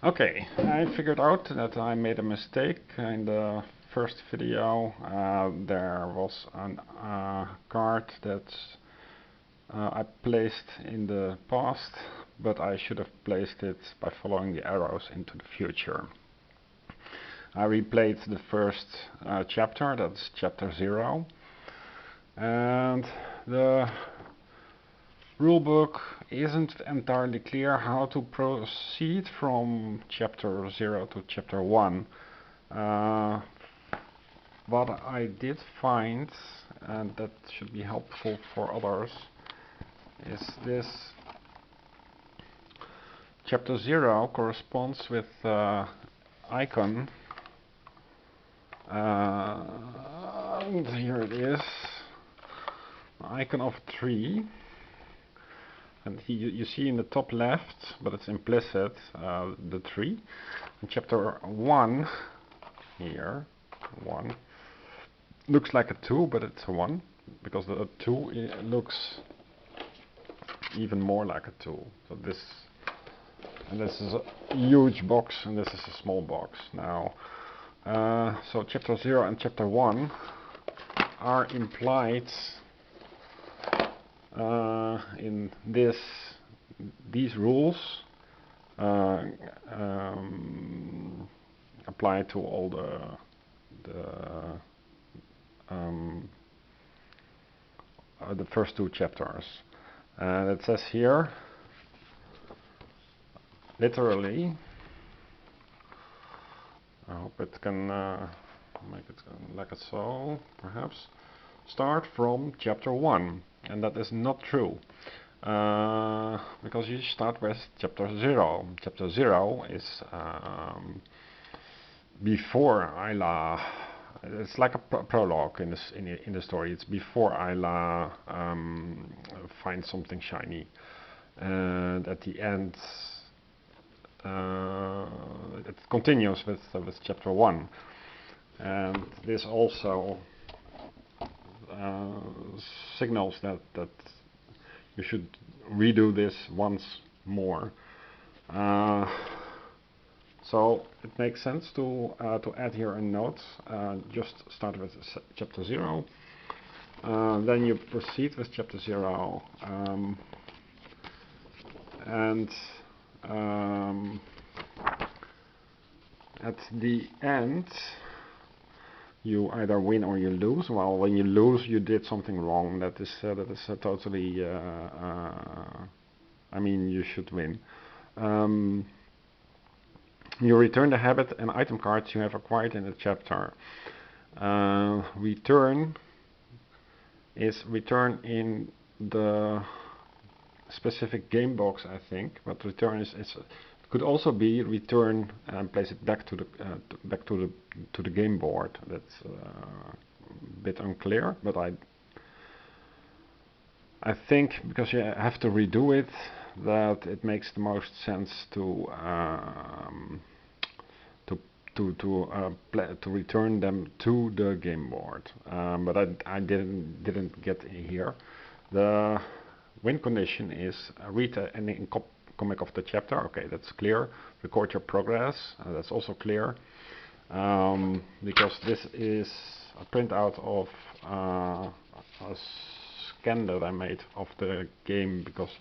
Okay, I figured out that I made a mistake in the first video. There was a card that I placed in the past, but I should have placed it by following the arrows into the future. I replayed the first chapter, that's chapter 0, and the rulebook isn't entirely clear how to proceed from chapter 0 to chapter 1. What I did find, and that should be helpful for others, is this. Chapter 0 corresponds with icon, and here it is, icon of a tree. And you see in the top left, but it's implicit, the tree. In chapter 1, here, 1, looks like a 2, but it's a 1, because the 2 looks even more like a 2. So this is a huge box, and this is a small box. Now, so chapter 0 and chapter 1 are implied in these rules apply to all the first 2 chapters. And it says here, literally, I hope it can make it like it so, perhaps, start from chapter 1. And that is not true, because you start with chapter 0. Chapter 0 is before Eila. It's like a prologue in the story. It's before Eila finds something shiny, and at the end it continues with chapter 1. And this also signals that you should redo this once more. So it makes sense to add here a note. Just start with chapter 0. Then you proceed with chapter 0, and at the end you either win or you lose. Well, when you lose, you did something wrong. That is totally. I mean, you should win. You return the habit and item cards you have acquired in the chapter. Return is return in the specific game box, I think. But return is could also be return and place it back to the game board. That's a bit unclear, but I think because you have to redo it, that it makes the most sense to return them to the game board. But I didn't get here. The win condition is read the ending comic of the chapter. Okay, that's clear. Record your progress. That's also clear, because this is a printout of a scan that I made of the game, because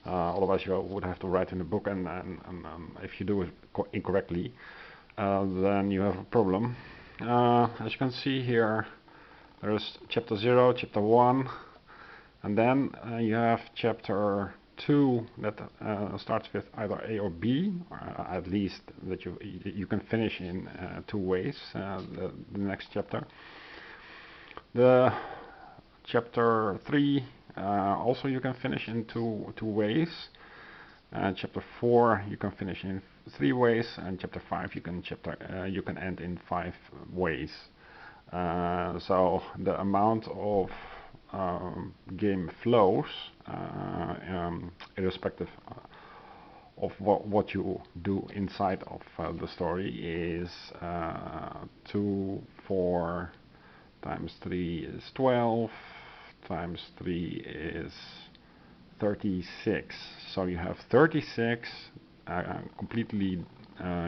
otherwise you would have to write in the book, and if you do it incorrectly, then you have a problem. As you can see here, there is chapter 0, chapter 1, and then you have chapter 2 that starts with either A or B, or at least that you can finish in 2 ways, the next chapter. The chapter 3 also you can finish in two ways. Chapter 4 you can finish in 3 ways, and chapter 5 you can end in 5 ways. So the amount of game flows, irrespective of what you do inside of the story, is 2, 4 times 3 is 12, times 3 is 36. So you have 36 completely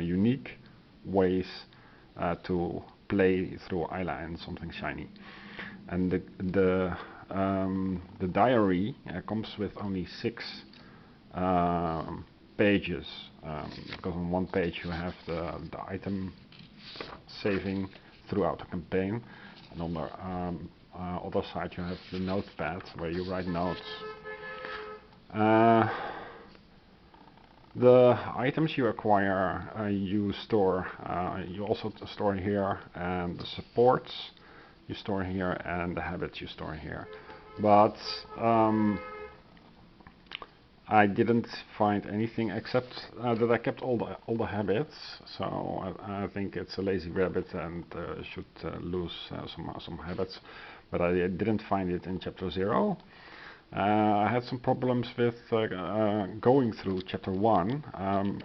unique ways to play through Eila and something shiny. And the diary comes with only 6 pages, because on one page you have the item saving throughout the campaign, and on the other side you have the notepad where you write notes. The items you acquire, you store. You also store here, and the supports you store here, and the habits you store here. But I didn't find anything except that I kept all the habits. So I think it's a lazy rabbit and should lose some habits. But I didn't find it in chapter 0. I had some problems with going through chapter 1.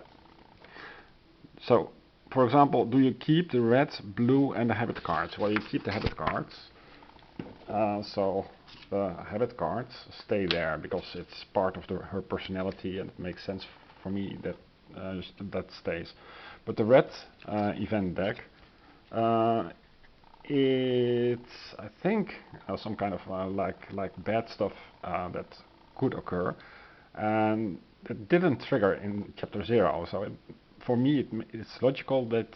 So, for example, do you keep the red, blue and the habit cards? Well, you keep the habit cards. So the habit cards stay there because it's part of her personality, and it makes sense for me that that stays. But the red event deck, it's, I think, some kind of like bad stuff that could occur, and it didn't trigger in chapter 0. So for me, it's logical that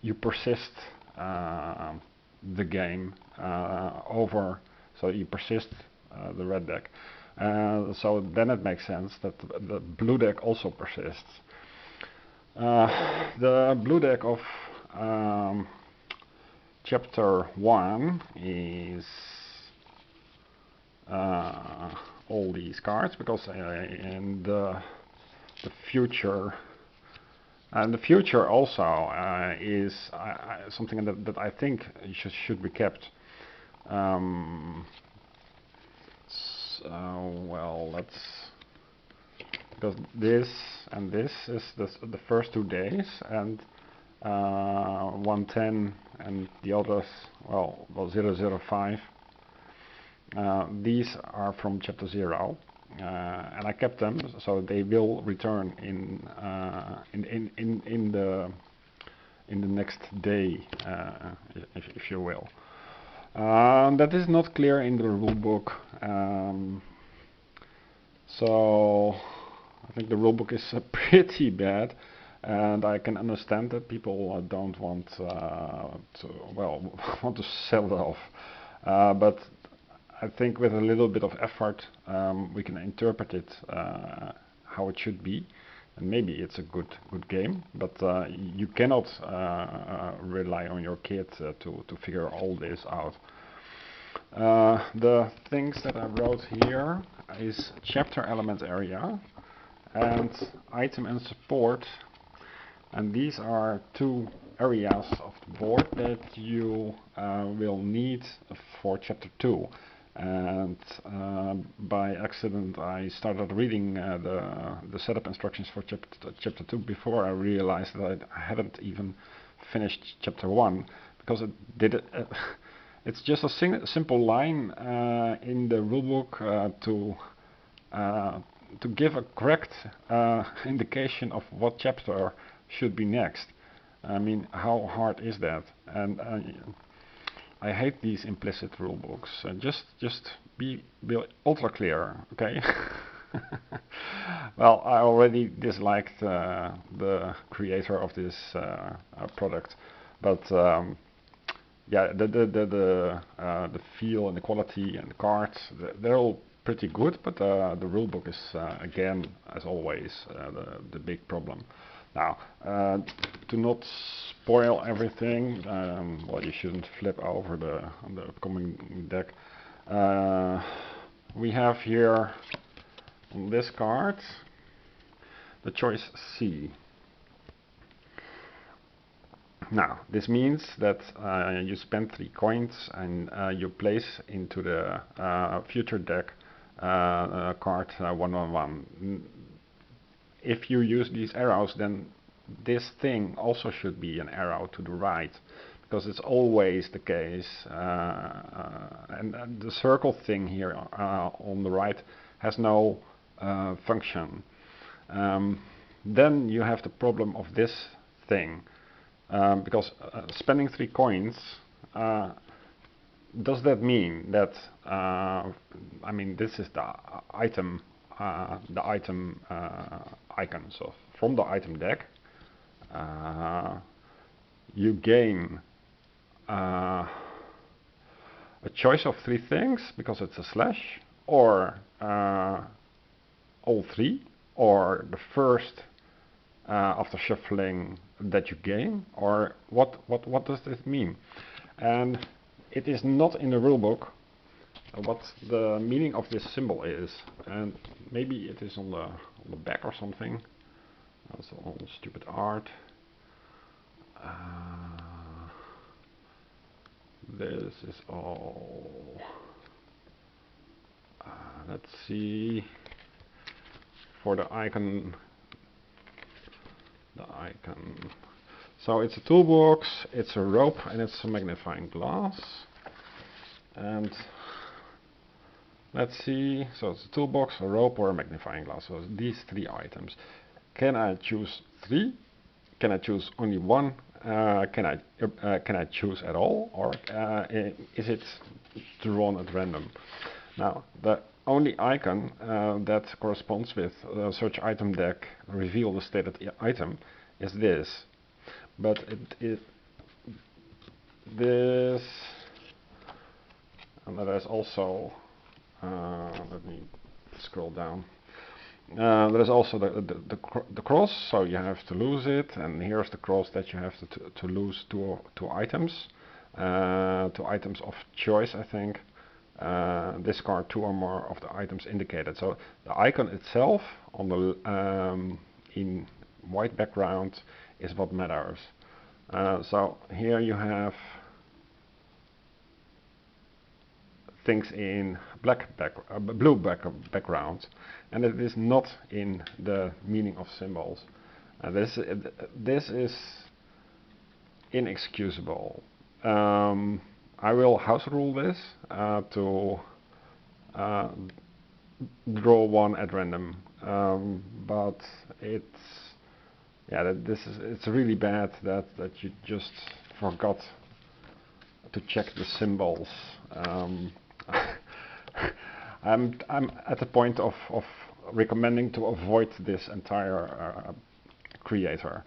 you persist the game over. So you persist the red deck. So then it makes sense that the blue deck also persists. The blue deck of chapter 1 is all these cards, because in the future, and the future also is something that I think should be kept. So, well, let's, because this and this is the first 2 days, and 110 and the others, well 005. These are from chapter 0, and I kept them, so they will return in the next day, if you will. That is not clear in the rulebook, so I think the rulebook is pretty bad, and I can understand that people don't want want to sell it off, but I think with a little bit of effort we can interpret it how it should be, and maybe it's a good game, but you cannot rely on your kid to figure all this out. The things that I wrote here is chapter element area and item and support, and these are 2 areas of the board that you will need for chapter 2. And by accident I started reading the setup instructions for chapter 2 before I realized that I hadn't even finished chapter 1, because it's just a simple line in the rulebook to give a correct indication of what chapter should be next. I mean, how hard is that? And I hate these implicit rulebooks. Just be ultra clear, okay? Well, I already disliked the creator of this product, but yeah, the feel and the quality and the cards, they're all pretty good, but the rulebook is again, as always, the big problem. Now, to not spoil everything, well, you shouldn't flip over the upcoming deck. We have here on this card the choice C. Now, this means that you spend 3 coins and you place into the future deck card 111. If you use these arrows, then this thing also should be an arrow to the right, because it's always the case. And the circle thing here on the right has no function. Then you have the problem of this thing, because spending 3 coins, does that mean that I mean, this is the item icon. So from the item deck, you gain a choice of 3 things because it's a slash, or all 3, or the first after shuffling that you gain, or what does this mean? And it is not in the rulebook what the meaning of this symbol is, and maybe it is on the back or something. That's all stupid art. This is all. Let's see. For the icon. So it's a toolbox, it's a rope, and it's a magnifying glass. And let's see. So it's a toolbox, a rope, or a magnifying glass. So these 3 items. Can I choose 3? Can I choose only 1? Can I choose at all, or is it drawn at random? Now, the only icon that corresponds with search item deck reveal the stated item is this, but this, and there's also let me scroll down. There is also the cross, so you have to lose it, and here's the cross that you have to lose 2 items, 2 items of choice, I think. Discard 2 or more of the items indicated. So the icon itself on the in white background is what matters. So here you have things in blue background, and it is not in the meaning of symbols. This is inexcusable. I will house rule this to draw 1 at random, but it's really bad that you just forgot to check the symbols. I'm at the point of recommending to avoid this entire creator.